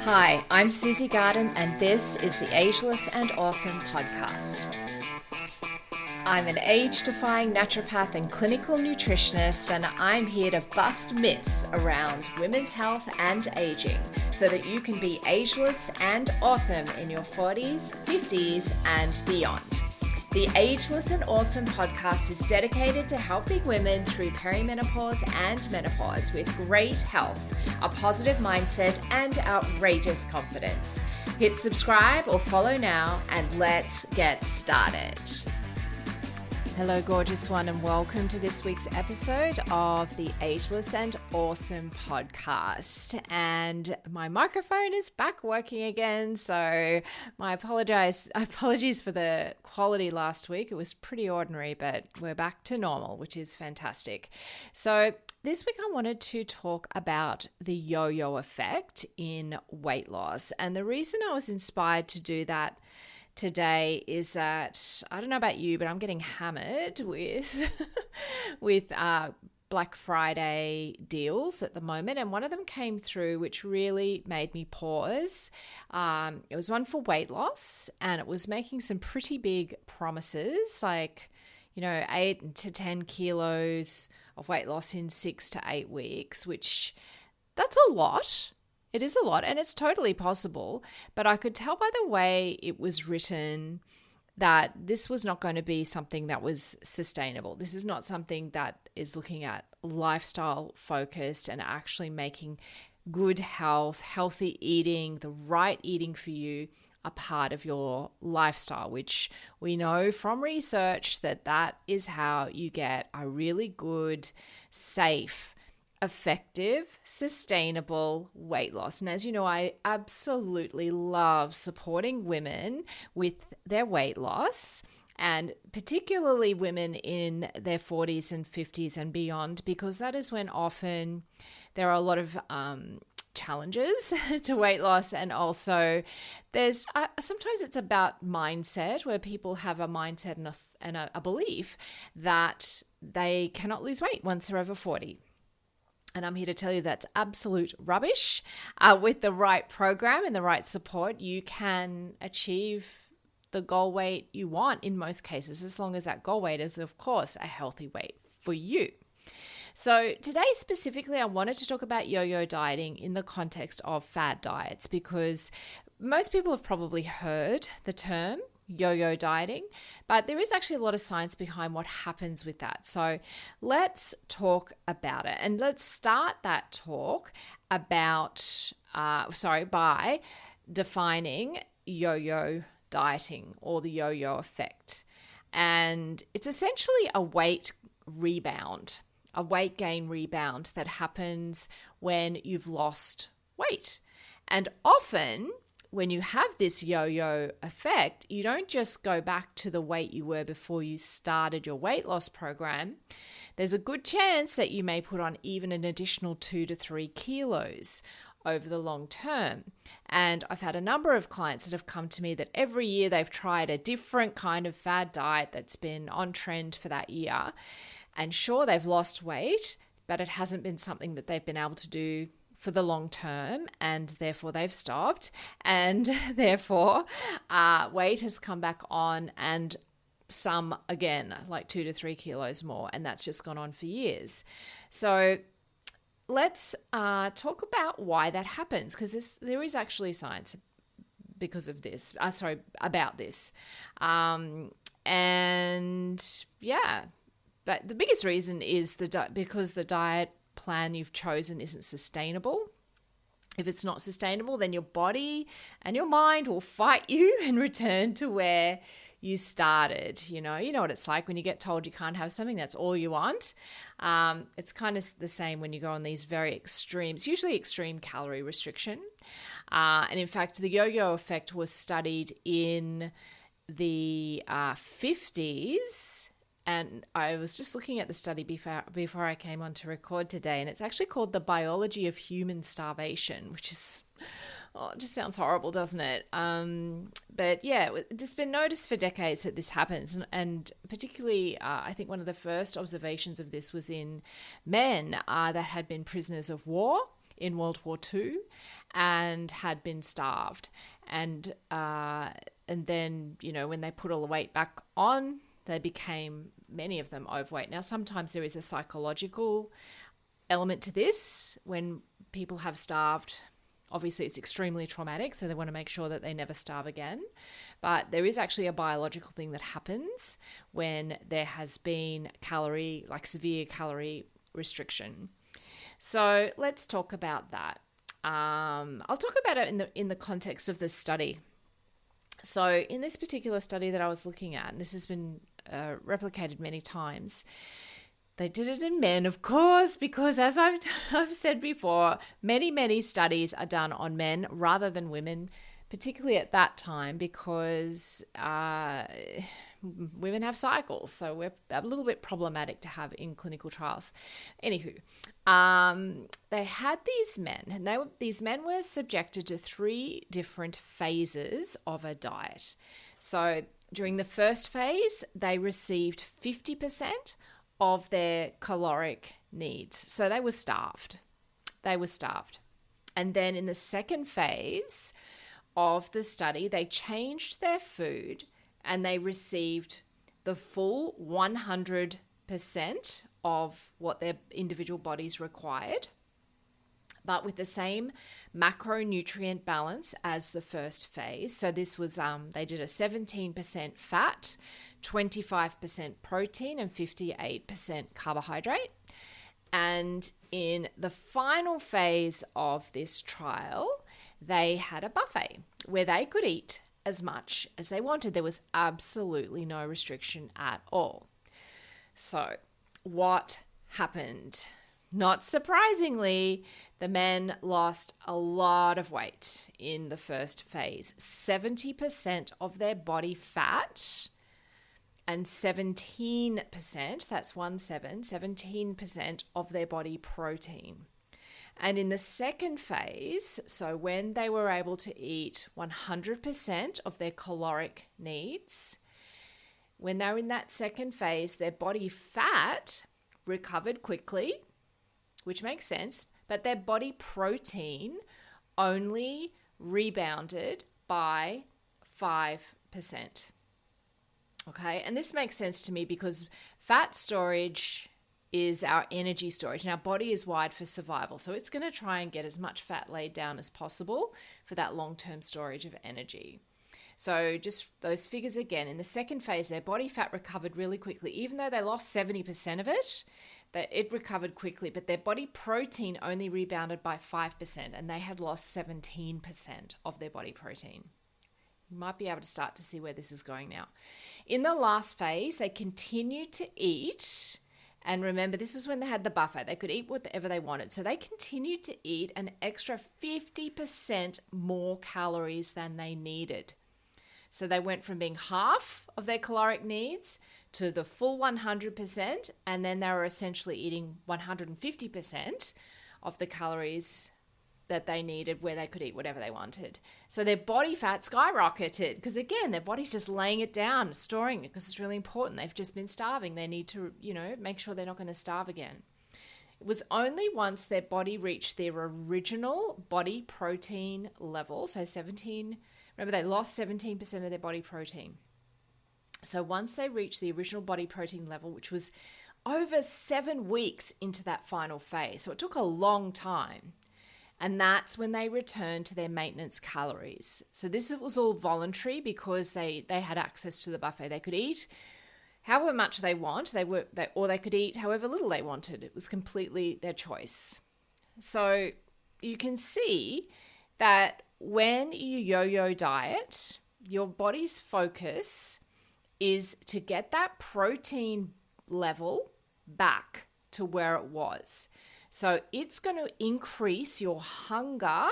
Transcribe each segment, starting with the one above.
Hi, I'm Susie Garden, and this is the Ageless and Awesome podcast. I'm an age-defying naturopath and clinical nutritionist, and I'm here to bust myths around women's health and aging so that you can be ageless and awesome in your 40s, 50s, and beyond. The Ageless and Awesome podcast is dedicated to helping women through perimenopause and menopause with great health, a positive mindset, and outrageous confidence. Hit subscribe or follow now, and let's get started. Hello, gorgeous one, and welcome to this week's episode of the Ageless and Awesome podcast. And my microphone is back working again, so my apologies for the quality last week. It was pretty ordinary, but we're back to normal, which is fantastic. So this week I wanted to talk about the yo-yo effect in weight loss. And the reason I was inspired to do that today is that, I don't know about you, but I'm getting hammered with Black Friday deals at the moment, and one of them came through which really made me pause. It was one for weight loss, and it was making some pretty big promises, like 8 to 10 kilos of weight loss in 6 to 8 weeks, which that's a lot. It is a lot, and it's totally possible, but I could tell by the way it was written that this was not going to be something that was sustainable. This is not something that is looking at lifestyle focused and actually making good health, healthy eating, the right eating for you a part of your lifestyle, which we know from research that is how you get a really good, safe, effective, sustainable weight loss. And as you know, I absolutely love supporting women with their weight loss, and particularly women in their 40s and 50s and beyond, because that is when often there are a lot of challenges to weight loss. And also there's sometimes it's about mindset, where people have a mindset and a belief that they cannot lose weight once they're over 40. And I'm here to tell you that's absolute rubbish. With the right program and the right support, you can achieve the goal weight you want in most cases, as long as that goal weight is, of course, a healthy weight for you. So today specifically, I wanted to talk about yo-yo dieting in the context of fad diets, because most people have probably heard the term yo-yo dieting, but there is actually a lot of science behind what happens with that. So let's talk about it, and let's start that talk about by defining yo-yo dieting, or the yo-yo effect. And it's essentially a weight rebound, a weight gain rebound that happens when you've lost weight. And often when you have this yo-yo effect, you don't just go back to the weight you were before you started your weight loss program. There's a good chance that you may put on even an additional 2 to 3 kilos over the long term. And I've had a number of clients that have come to me that every year they've tried a different kind of fad diet that's been on trend for that year. And sure, they've lost weight, but it hasn't been something that they've been able to do for the long term, and therefore they've stopped, and therefore weight has come back on, and some again, like 2 to 3 kilos more, and that's just gone on for years. So let's talk about why that happens, because there is actually science about this. And yeah, but the biggest reason is because the diet plan you've chosen isn't sustainable. If it's not sustainable, then your body and your mind will fight you and return to where you started. You know what it's like when you get told you can't have something, that's all you want. It's kind of the same when you go on these very it's usually extreme calorie restriction. And in fact, the yo-yo effect was studied in the 50s. And I was just looking at the study before I came on to record today, and it's actually called The Biology of Human Starvation, which is, it just sounds horrible, doesn't it? But yeah, it's been noticed for decades that this happens, and particularly I think one of the first observations of this was in men that had been prisoners of war in World War II and had been starved. And then, when they put all the weight back on, they became, many of them, overweight. Now, sometimes there is a psychological element to this. When people have starved, obviously it's extremely traumatic, so they want to make sure that they never starve again. But there is actually a biological thing that happens when there has been severe calorie restriction. So let's talk about that. I'll talk about it in the context of the study. So in this particular study that I was looking at, and this has been replicated many times, they did it in men, of course, because as I've said before, many studies are done on men rather than women, particularly at that time, because women have cycles, so we're a little bit problematic to have in clinical trials. Anywho, they had these men, and these men were subjected to 3 different phases of a diet. So during the first phase, they received 50% of their caloric needs. So they were starved. And then in the second phase of the study, they changed their food and they received the full 100% of what their individual bodies required, but with the same macronutrient balance as the first phase. So this was, they did a 17% fat, 25% protein, and 58% carbohydrate. And in the final phase of this trial, they had a buffet where they could eat as much as they wanted. There was absolutely no restriction at all. So what happened? Not surprisingly, the men lost a lot of weight in the first phase. 70% of their body fat and 17%, that's 17% of their body protein. And in the second phase, so when they were able to eat 100% of their caloric needs, when they were in that second phase, their body fat recovered quickly, which makes sense, but their body protein only rebounded by 5%. Okay, and this makes sense to me because fat storage is our energy storage, and our body is wired for survival. So it's going to try and get as much fat laid down as possible for that long-term storage of energy. So just those figures again, in the second phase, their body fat recovered really quickly. Even though they lost 70% of it, that it recovered quickly, but their body protein only rebounded by 5%, and they had lost 17% of their body protein. You might be able to start to see where this is going now. In the last phase, they continued to eat. And remember, this is when they had the buffet. They could eat whatever they wanted. So they continued to eat an extra 50% more calories than they needed. So they went from being half of their caloric needs to the full 100%. And then they were essentially eating 150% of the calories that they needed, where they could eat whatever they wanted. So their body fat skyrocketed because, again, their body's just laying it down, storing it, because it's really important. They've just been starving. They need to, make sure they're not going to starve again. It was only once their body reached their original body protein level, so remember they lost 17% of their body protein. So once they reached the original body protein level, which was over 7 weeks into that final phase, so it took a long time, and that's when they returned to their maintenance calories. So this was all voluntary because they had access to the buffet. They could eat however much they want, or they could eat however little they wanted. It was completely their choice. So you can see that when you yo-yo diet, your body's focus is to get that protein level back to where it was. So it's going to increase your hunger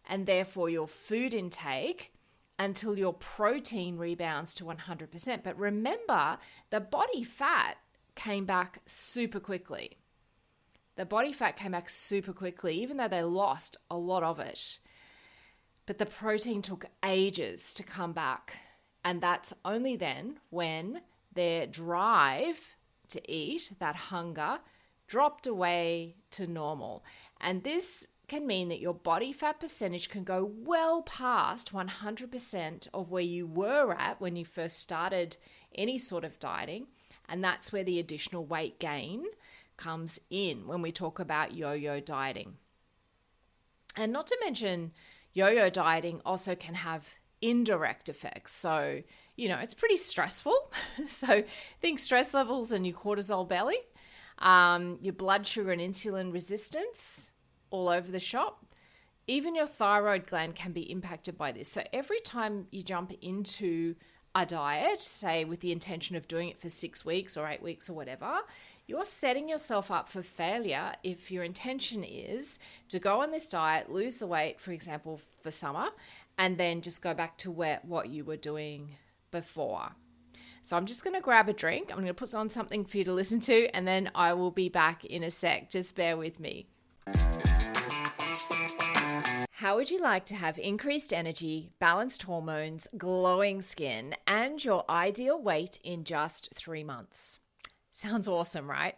and therefore your food intake until your protein rebounds to 100%. But remember, the body fat came back super quickly. Even though they lost a lot of it. But the protein took ages to come back. And that's only then when their drive to eat, that hunger, dropped away to normal. And this can mean that your body fat percentage can go well past 100% of where you were at when you first started any sort of dieting. And that's where the additional weight gain comes in when we talk about yo-yo dieting. And not to mention, yo-yo dieting also can have indirect effects. So, it's pretty stressful. So think stress levels and your cortisol belly, your blood sugar and insulin resistance all over the shop. Even your thyroid gland can be impacted by this. So every time you jump into a diet, say with the intention of doing it for 6 weeks or 8 weeks or whatever, you're setting yourself up for failure if your intention is to go on this diet, lose the weight, for example, for summer, and then just go back to what you were doing before. So I'm just going to grab a drink. I'm going to put on something for you to listen to, and then I will be back in a sec. Just bear with me. How would you like to have increased energy, balanced hormones, glowing skin, and your ideal weight in just 3 months? Sounds awesome, right?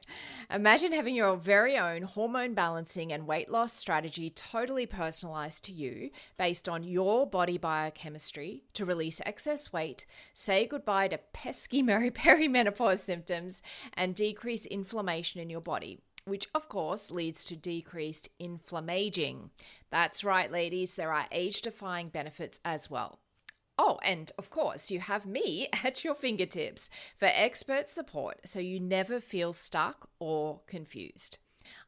Imagine having your very own hormone balancing and weight loss strategy totally personalized to you based on your body biochemistry to release excess weight, say goodbye to pesky perimenopause symptoms, and decrease inflammation in your body, which of course leads to decreased inflammaging. That's right, ladies, there are age-defying benefits as well. Oh, and of course, you have me at your fingertips for expert support so you never feel stuck or confused.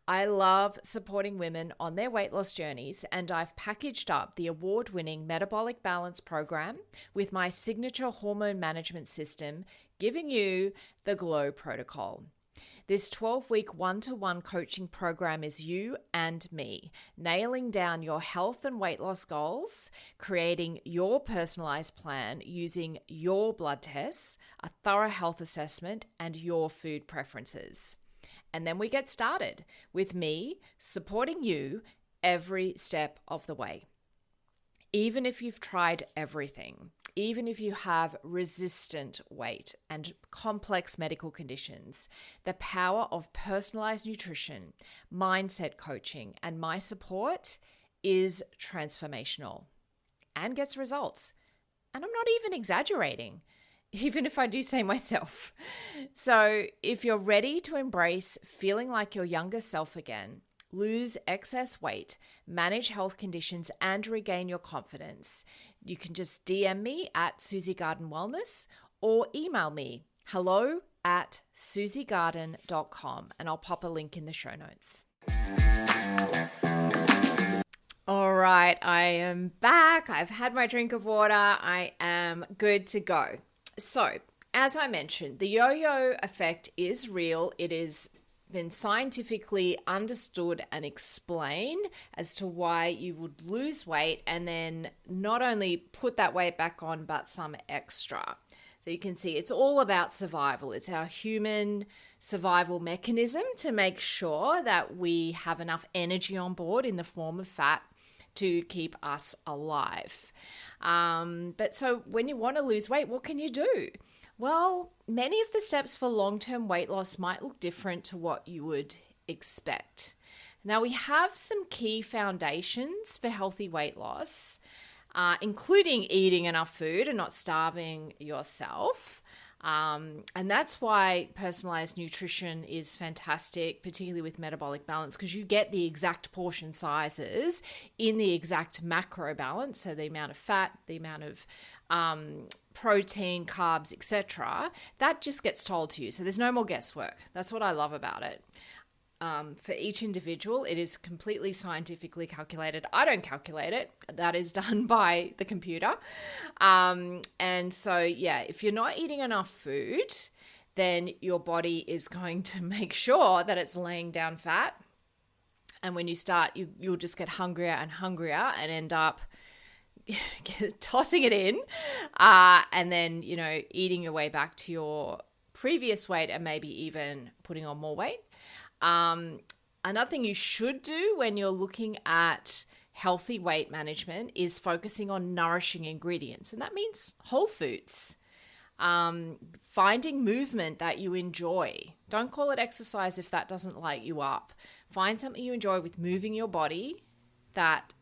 I love supporting women on their weight loss journeys, and I've packaged up the award-winning Metabolic Balance Program with my signature hormone management system, giving you the Glow Protocol. This 12-week one-to-one coaching program is you and me, nailing down your health and weight loss goals, creating your personalized plan using your blood tests, a thorough health assessment, and your food preferences. And then we get started with me supporting you every step of the way. Even if you've tried everything, even if you have resistant weight and complex medical conditions, the power of personalized nutrition, mindset coaching, and my support is transformational and gets results. And I'm not even exaggerating, even if I do say myself. So if you're ready to embrace feeling like your younger self again, lose excess weight, manage health conditions, and regain your confidence, you can just DM me at Susie Garden Wellness or email me hello@susiegarden.com, and I'll pop a link in the show notes. All right, I am back. I've had my drink of water. I am good to go. So, as I mentioned, the yo-yo effect is real. It is been scientifically understood and explained as to why you would lose weight and then not only put that weight back on, but some extra. So you can see it's all about survival. It's our human survival mechanism to make sure that we have enough energy on board in the form of fat to keep us alive. But so when you want to lose weight, what can you do? Well, many of the steps for long-term weight loss might look different to what you would expect. Now, we have some key foundations for healthy weight loss, including eating enough food and not starving yourself. And that's why personalized nutrition is fantastic, particularly with metabolic balance, because you get the exact portion sizes in the exact macro balance. So the amount of fat, the amount of protein, carbs, etc. That just gets told to you. So there's no more guesswork. That's what I love about it. For each individual, it is completely scientifically calculated. I don't calculate it. That is done by the computer. And so, yeah, if you're not eating enough food, then your body is going to make sure that it's laying down fat. And when you start, you'll just get hungrier and hungrier and end up tossing it in and then, eating your way back to your previous weight and maybe even putting on more weight. Another thing you should do when you're looking at healthy weight management is focusing on nourishing ingredients. And that means whole foods. Finding movement that you enjoy. Don't call it exercise if that doesn't light you up. Find something you enjoy with moving your body that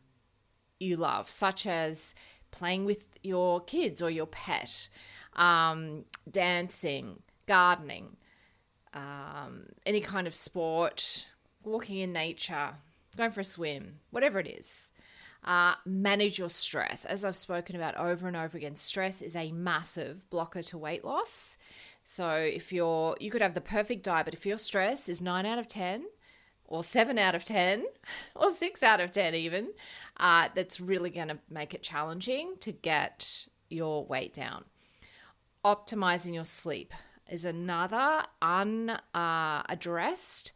you love, such as playing with your kids or your pet, dancing, gardening, any kind of sport, walking in nature, going for a swim, whatever it is. Manage your stress. As I've spoken about over and over again, stress is a massive blocker to weight loss. So you could have the perfect diet, but if your stress is 9 out of 10 or 7 out of 10 or 6 out of 10 even, that's really going to make it challenging to get your weight down. Optimizing your sleep is another unaddressed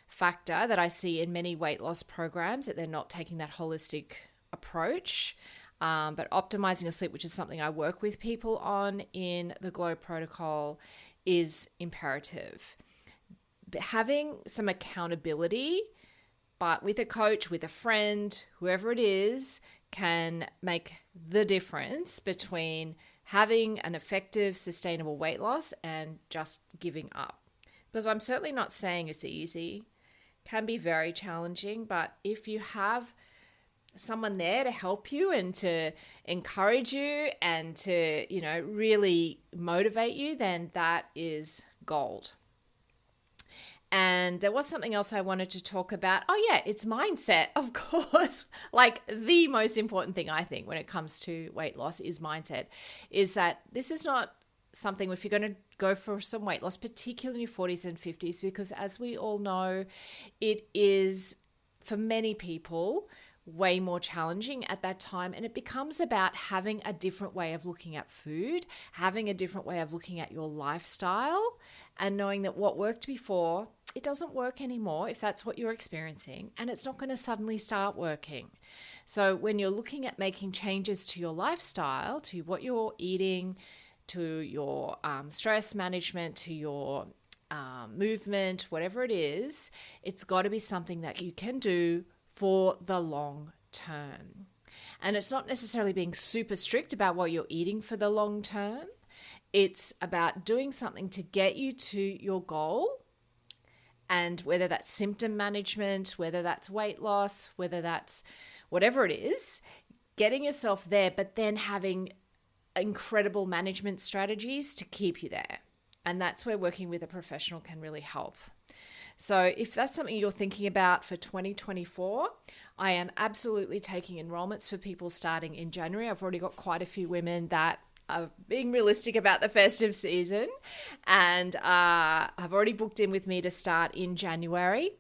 factor that I see in many weight loss programs, that they're not taking that holistic approach. But optimizing your sleep, which is something I work with people on in the Glow protocol, is imperative. Having some accountability, but with a coach, with a friend, whoever it is, can make the difference between having an effective, sustainable weight loss and just giving up. Because I'm certainly not saying it's easy. It can be very challenging, but if you have someone there to help you and to encourage you and to, really motivate you, then that is gold. And there was something else I wanted to talk about. Oh yeah, it's mindset, of course. Like the most important thing I think when it comes to weight loss is mindset, is that this is not something if you're going to go for some weight loss, particularly in your 40s and 50s, because as we all know, it is for many people way more challenging at that time. And it becomes about having a different way of looking at food, having a different way of looking at your lifestyle, and knowing that what worked before, it doesn't work anymore if that's what you're experiencing, and it's not going to suddenly start working. So when you're looking at making changes to your lifestyle, to what you're eating, to your stress management, to your movement, whatever it is, it's got to be something that you can do for the long term. And it's not necessarily being super strict about what you're eating for the long term. It's about doing something to get you to your goal. And whether that's symptom management, whether that's weight loss, whether that's whatever it is, getting yourself there, but then having incredible management strategies to keep you there. And that's where working with a professional can really help. So if that's something you're thinking about for 2024, I am absolutely taking enrollments for people starting in January. I've already got quite a few women that are being realistic about the festive season and have already booked in with me to start in January.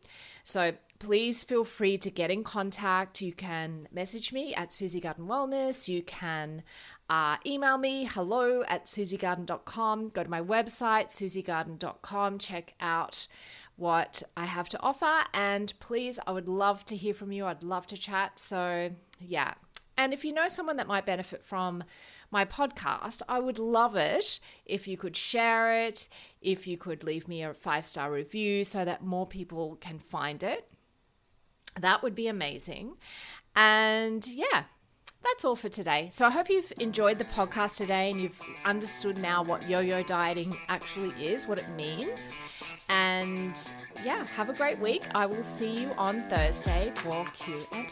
So please feel free to get in contact. You can message me at Susie Garden Wellness. You can email me, hello@susiegarden.com. Go to my website, susiegarden.com. Check out what I have to offer. And please, I would love to hear from you. I'd love to chat. So yeah. And if you know someone that might benefit from my podcast, I would love it if you could share it, if you could leave me a 5-star review so that more people can find it. That would be amazing. And yeah, that's all for today. So I hope you've enjoyed the podcast today and you've understood now what yo-yo dieting actually is, what it means. And yeah, have a great week. I will see you on Thursday for Q&A.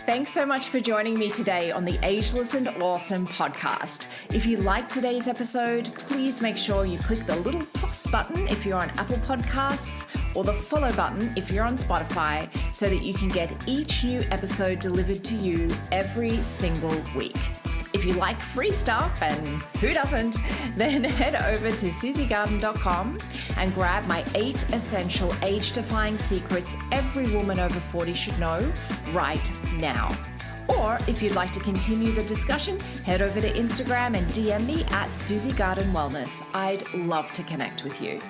Thanks so much for joining me today on the Ageless and Awesome podcast. If you liked today's episode, please make sure you click the little plus button if you're on Apple Podcasts or the follow button if you're on Spotify so that you can get each new episode delivered to you every single week. If you like free stuff, and who doesn't, then head over to susiegarden.com and grab my 8 essential age-defying secrets every woman over 40 should know right now. Or if you'd like to continue the discussion, head over to Instagram and DM me at Susie Garden Wellness. I'd love to connect with you.